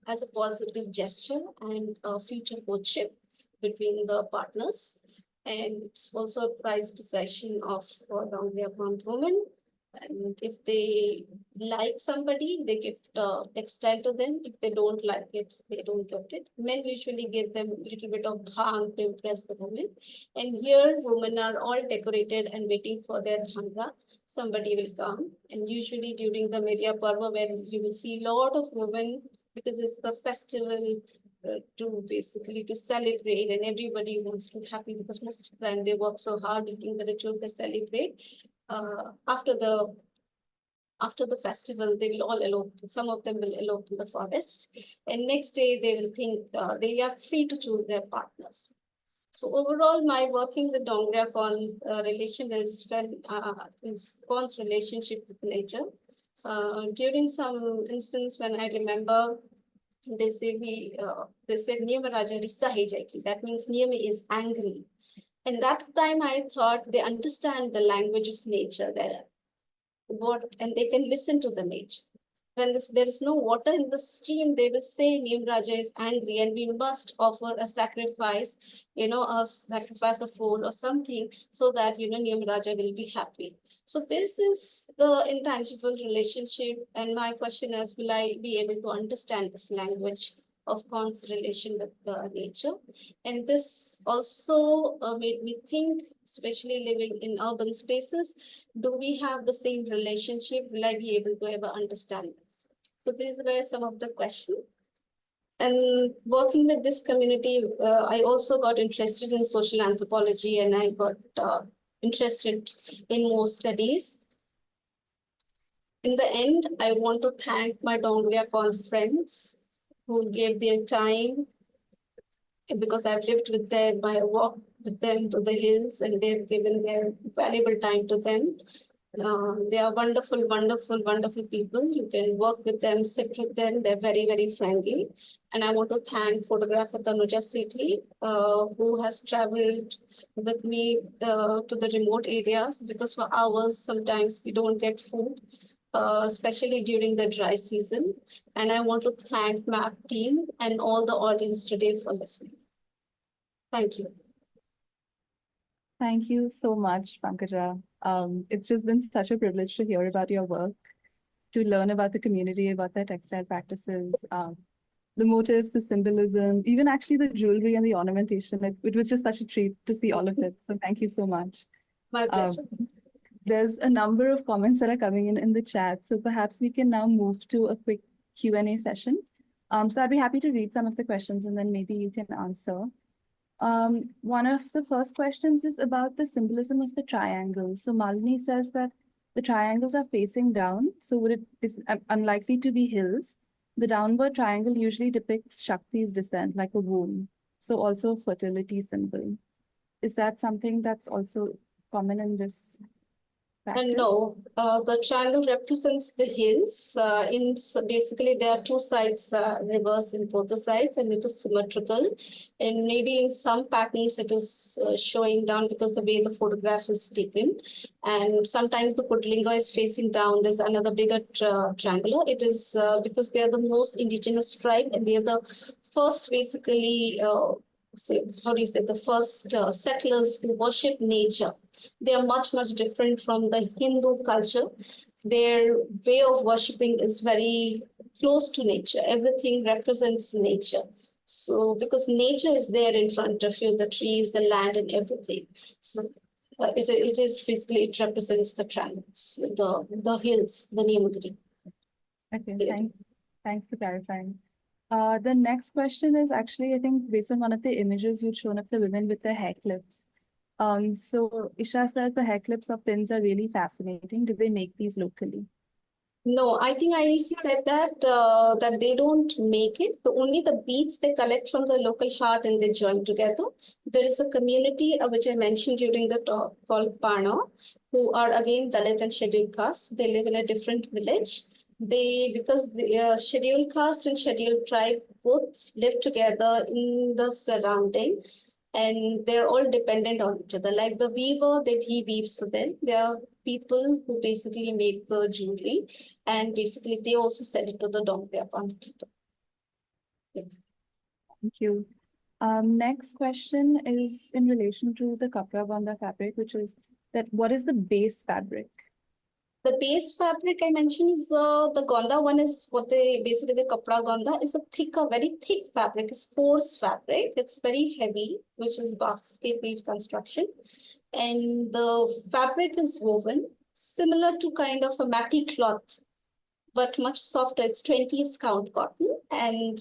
[SPEAKER 2] as a positive gesture and a future courtship between the partners. And it's also a prized possession of Dongria Kondh women. And if they like somebody, they give textile to them. If they don't like it, they don't gift it. Men usually give them a little bit of bhang to impress the women. And here, women are all decorated and waiting for their dhangra. Somebody will come. And usually during the Meria Parva, where you will see a lot of women, because it's the festival to basically to celebrate, and everybody wants to be happy because most of the time they work so hard during the ritual, they celebrate. After the festival, they will all elope. Some of them will elope in the forest, and next day they will think they are free to choose their partners. So overall, my working with Dongria Kondh relation is Kondh's relationship with nature. During some instance, when I remember, they say they said Niyama Raja Rissa hai jayegi. That means Niyama is angry. And that time I thought they understand the language of nature there. And they can listen to the nature. When there is no water in the stream, they will say Niyam Raja is angry and we must offer a sacrifice, a sacrifice of food or something so that, Niyam Raja will be happy. So this is the intangible relationship. And my question is, will I be able to understand this language of Kondh's relation with nature? And this also made me think, especially living in urban spaces, do we have the same relationship? Will I be able to ever understand this? So these were some of the questions. And working with this community, I also got interested in social anthropology, and I got interested in more studies. In the end, I want to thank my Dongria Kondh friends who gave their time, because I've lived with them, I walked with them to the hills, and they've given their valuable time to them. They are wonderful, wonderful, wonderful people. You can work with them, sit with them. They're very, very friendly. And I want to thank photographer Pankaja Sethi, who has traveled with me to the remote areas, because for hours, sometimes we don't get food, especially during the dry season. And I want to thank MAP team and all the audience today for listening. Thank you.
[SPEAKER 1] Thank you so much, Pankaja. It's just been such a privilege to hear about your work, to learn about the community, about their textile practices, the motifs, the symbolism, even actually the jewelry and the ornamentation. It was just such a treat to see all of it. So thank you so much.
[SPEAKER 2] My pleasure.
[SPEAKER 1] There's a number of comments that are coming in the chat. So perhaps we can now move to a quick Q&A session. So I'd be happy to read some of the questions and then maybe you can answer. One of the first questions is about the symbolism of the triangle. So Malini says that the triangles are facing down. So is unlikely to be hills. The downward triangle usually depicts Shakti's descent, like a womb. So also a fertility symbol. Is that something that's also common in this practice?
[SPEAKER 2] And no, the triangle represents the hills. Basically, there are two sides, reverse in both the sides, and it is symmetrical. And maybe in some patterns, it is showing down because the way the photograph is taken. And sometimes the Putlinga is facing down. There's another bigger triangular. It is because they are the most indigenous tribe, and they are the first, basically, the first settlers who worship nature. They are much, much different from the Hindu culture. Their way of worshipping is very close to nature. Everything represents nature. So because nature is there in front of you, the trees, the land, and everything. So it represents the triangles, the hills, the Niyamgiri.
[SPEAKER 1] Okay, thanks for clarifying. The next question is actually, I think, based on one of the images you'd shown of the women with their hair clips. So Isha says the hair clips or pins are really fascinating. Do they make these locally?
[SPEAKER 2] No, I think I said that that they don't make it. Only the beads they collect from the local heart and they join together. There is a community which I mentioned during the talk called Pana, who are again Dalit and scheduled caste. They live in a different village. Because the scheduled caste and scheduled tribe both live together in the surrounding, and they're all dependent on each other. Like the weaver, he weaves for them. There are people who basically make the jewelry, and basically they also sell it to the Dongria Kondh people. Yes.
[SPEAKER 1] Thank you. Next question is in relation to the Kapra Banda fabric, which is that what is the base fabric?
[SPEAKER 2] The base fabric I mentioned is the Gonda one is what they basically the Kapra Gonda is a thicker, very thick fabric. It's coarse fabric. It's very heavy, which is basket weave construction. And the fabric is woven similar to kind of a matty cloth, but much softer. It's 20s count cotton, and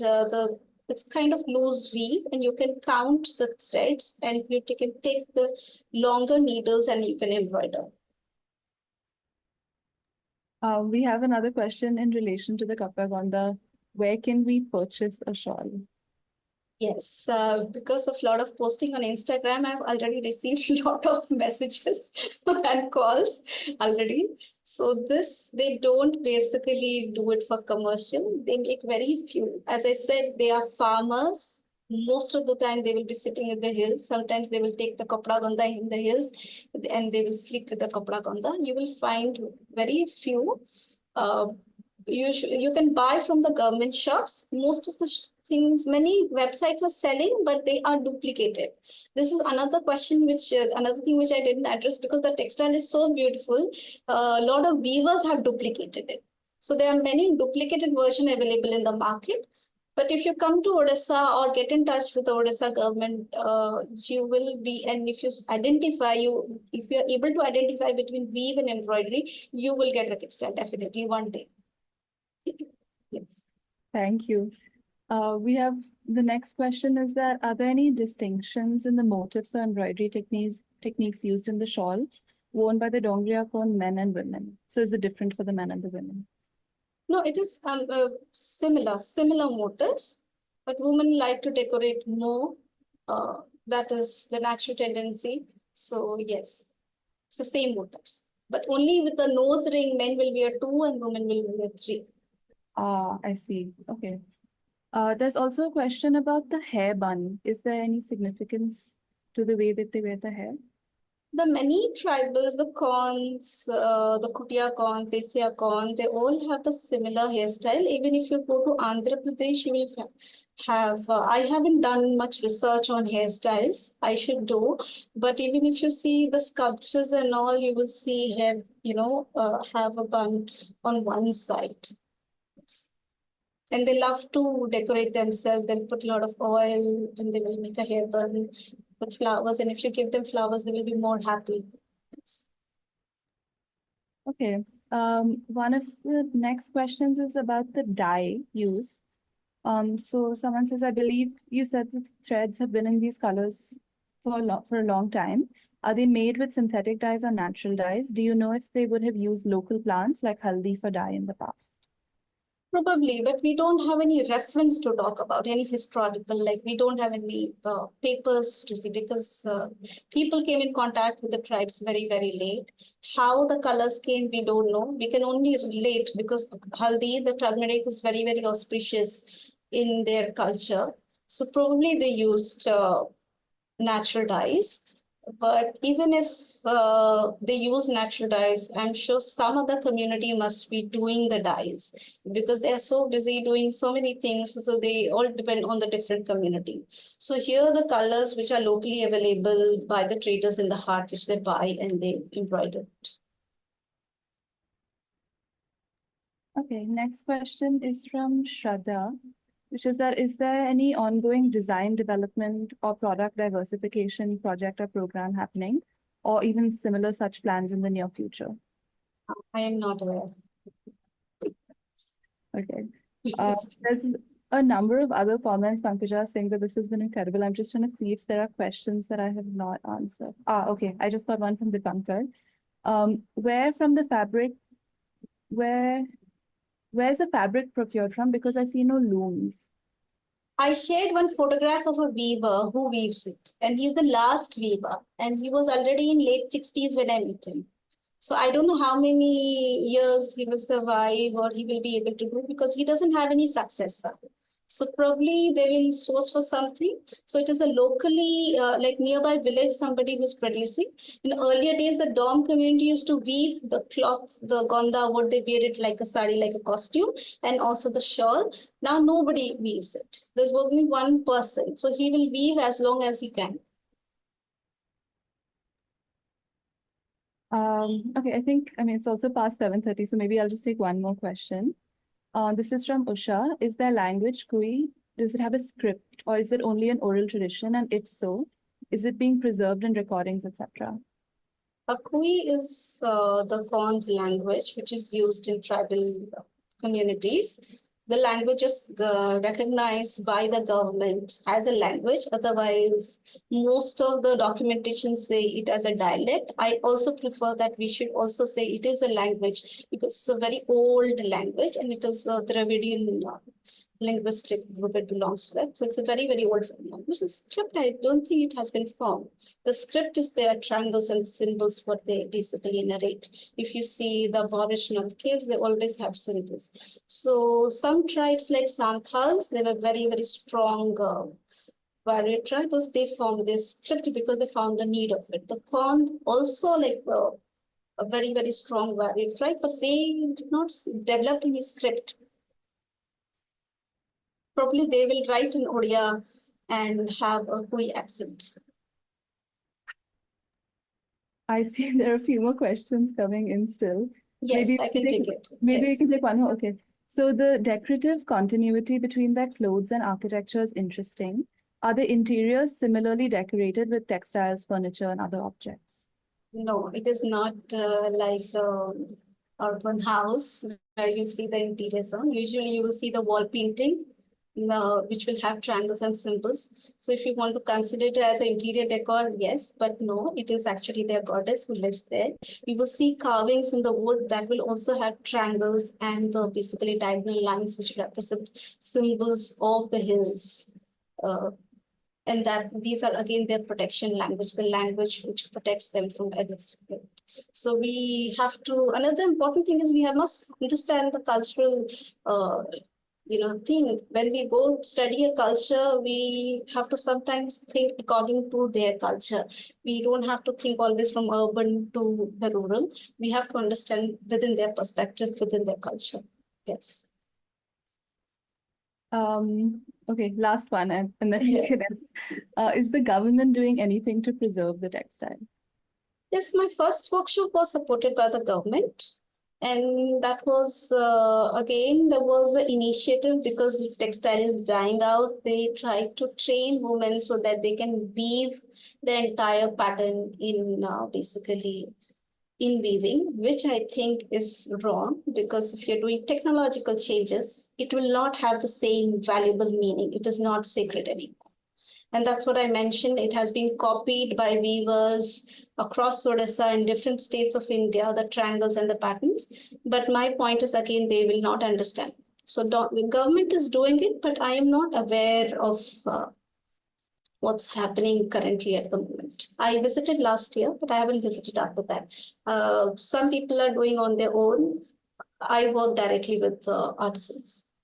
[SPEAKER 2] it's kind of loose weave, and you can count the threads, and you can take the longer needles and you can embroider.
[SPEAKER 1] We have another question in relation to the Kapra Gonda. Where can we purchase a shawl?
[SPEAKER 2] Yes, because of a lot of posting on Instagram, I've already received a lot of messages and calls already. So they don't basically do it for commercial. They make very few. As I said, they are farmers. Most of the time they will be sitting in the hills. Sometimes they will take the Kapra Gonda in the hills and they will sleep with the Kapra Gonda. You will find very few. You can buy from the government shops. Most of the things, many websites are selling, but they are duplicated. This is another question, another thing which I didn't address, because the textile is so beautiful. A lot of weavers have duplicated it. So there are many duplicated versions available in the market. But if you come to Odisha or get in touch with the Odisha government, you will be, and if you are able to identify between weave and embroidery, you will get a textile definitely one day. Yes.
[SPEAKER 1] Thank you. We have the next question is that are there any distinctions in the motifs or embroidery techniques used in the shawls worn by the Dongria Kondh men and women? So is it different for the men and the women?
[SPEAKER 2] No, it is similar motifs, but women like to decorate more. That is the natural tendency. So yes, it's the same motifs, but only with the nose ring, men will wear 2 and women will wear 3.
[SPEAKER 1] Ah, I see. Okay. There's also a question about the hair bun. Is there any significance to the way that they wear the hair?
[SPEAKER 2] The many tribals, the Konds, the Kutia Kondh, Tesia Kondh, they all have the similar hairstyle. Even if you go to Andhra Pradesh, you will have, I haven't done much research on hairstyles, I should do, but even if you see the sculptures and all, you will see hair, have a bun on one side. And they love to decorate themselves. They'll put a lot of oil and they will make a hair bun, put flowers. And if you give them flowers, they will be more happy.
[SPEAKER 1] Okay. One of the next questions is about the dye use. So someone says, I believe you said that threads have been in these colors for a long time. Are they made with synthetic dyes or natural dyes? Do you know if they would have used local plants like haldi for dye in the past?
[SPEAKER 2] Probably, but we don't have any reference to talk about, any historical, like we don't have any papers to see, because people came in contact with the tribes very, very late. How the colors came, we don't know. We can only relate because haldi, the turmeric, is very, very auspicious in their culture. So probably they used natural dyes. But even if they use natural dyes, I'm sure some other community must be doing the dyes, because they are so busy doing so many things. So they all depend on the different community. So here are the colors which are locally available by the traders in the heart, which they buy and they embroider it.
[SPEAKER 1] Okay, next question is from Shraddha, which is that, is there any ongoing design development or product diversification project or program happening, or even similar such plans in the near future?
[SPEAKER 2] I am not aware.
[SPEAKER 1] Okay. There's a number of other comments, Pankaja, saying that this has been incredible. I'm just trying to see if there are questions that I have not answered. Okay. I just got one from Dipankar. Where's the fabric procured from? Because I see no looms.
[SPEAKER 2] I shared one photograph of a weaver who weaves it, and he's the last weaver, and he was already in late 60s when I met him. So I don't know how many years he will survive or he will be able to do, because he doesn't have any successor. So probably they will source for something. So it is a locally, like nearby village, somebody who's producing. In earlier days, the Dom community used to weave the cloth, the gonda, what they wear it like a sari, like a costume, and also the shawl. Now nobody weaves it. There's only one person. So he will weave as long as he can.
[SPEAKER 1] Okay, I mean, it's also past 7:30, so maybe I'll just take one more question. This is from Usha. Is there language Kui? Does it have a script, or is it only an oral tradition? And if so, is it being preserved in recordings, etc.?
[SPEAKER 2] Kui is the Kondh language, which is used in tribal communities. The language is recognized by the government as a language. Otherwise, most of the documentation say it as a dialect. I also prefer that we should also say it is a language because it's a very old language and it is a Dravidian linguistic group it belongs to that. So it's a very, very old language. The script, I don't think it has been formed. The script is there, triangles and symbols, what they basically narrate. If you see the Aboriginal caves, they always have symbols. So some tribes like Santals, they were very, very strong warrior tribes. They formed this script because they found the need of it. The Kondh also like a very, very strong warrior tribe, but they did not develop any script. Probably they will write in Odia and have a Kui accent.
[SPEAKER 1] I see there are a few more questions coming in still.
[SPEAKER 2] Yes,
[SPEAKER 1] Maybe
[SPEAKER 2] I can take it.
[SPEAKER 1] Maybe we
[SPEAKER 2] Yes.
[SPEAKER 1] can take one more. Okay. So the decorative continuity between their clothes and architecture is interesting. Are the interiors similarly decorated with textiles, furniture, and other objects?
[SPEAKER 2] No, it is not like urban house where you see the interior zone. Usually you will see the wall painting, which will have triangles and symbols. So if you want to consider it as an interior decor, yes, but no, it is actually their goddess who lives there. You will see carvings in the wood that will also have triangles and the basically diagonal lines which represent symbols of the hills. And that these are again their protection language, the language which protects them from others. So we have to, another important thing is must understand the cultural thing. When we go study a culture, we have to sometimes think according to their culture. We don't have to think always from urban to the rural. We have to understand within their perspective, within their culture. Yes.
[SPEAKER 1] Okay, last one, and then we
[SPEAKER 2] Yes.
[SPEAKER 1] can end. Is the government doing anything to preserve the textile?
[SPEAKER 2] Yes, my first workshop was supported by the government. And that was, again, there was an initiative because this textile is dying out. They tried to train women so that they can weave the entire pattern in basically in weaving, which I think is wrong because if you're doing technological changes, it will not have the same valuable meaning. It is not sacred anymore. And that's what I mentioned. It has been copied by weavers across Odisha in different states of India, the triangles and the patterns. But my point is, again, they will not understand. So the government is doing it, but I am not aware of what's happening currently at the moment. I visited last year, but I haven't visited after that. Some people are doing on their own. I work directly with artisans.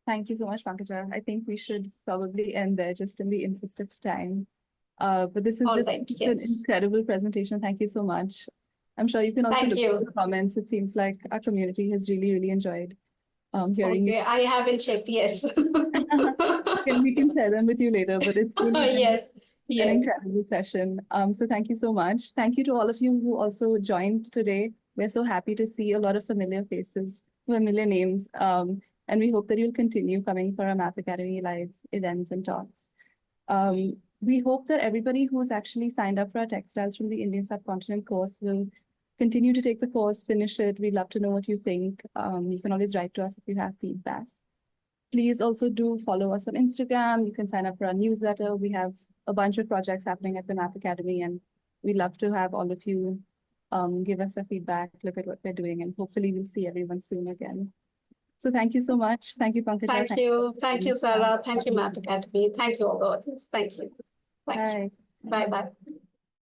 [SPEAKER 1] Thank you so much, Pankaja. I think we should probably end there just in the interest of time. But this is
[SPEAKER 2] All
[SPEAKER 1] just
[SPEAKER 2] right,
[SPEAKER 1] an
[SPEAKER 2] yes.
[SPEAKER 1] incredible presentation. Thank you so much. I'm sure you can also
[SPEAKER 2] Thank
[SPEAKER 1] look
[SPEAKER 2] you.
[SPEAKER 1] at the comments. It seems like our community has really, really enjoyed hearing you.
[SPEAKER 2] Okay, I haven't checked, yes.
[SPEAKER 1] We can share them with you later, but it's really been
[SPEAKER 2] Yes,
[SPEAKER 1] an
[SPEAKER 2] yes.
[SPEAKER 1] incredible session. So thank you so much. Thank you to all of you who also joined today. We're so happy to see a lot of familiar faces, familiar names. And we hope that you'll continue coming for our Map Academy live events and talks. We hope that everybody who's actually signed up for our Textiles from the Indian Subcontinent course will continue to take the course, finish it. We'd love to know what you think. You can always write to us if you have feedback. Please also do follow us on Instagram. You can sign up for our newsletter. We have a bunch of projects happening at the Map Academy, and we'd love to have all of you give us a feedback, look at what we're doing, and hopefully we'll see everyone soon again. So thank you so much. Thank you, Pankaja.
[SPEAKER 2] Thank you. Thank you, Sarah. Thank you, Map Academy. Thank you, all the audience. Thank you. Thank you.
[SPEAKER 1] Bye.
[SPEAKER 2] Bye-bye.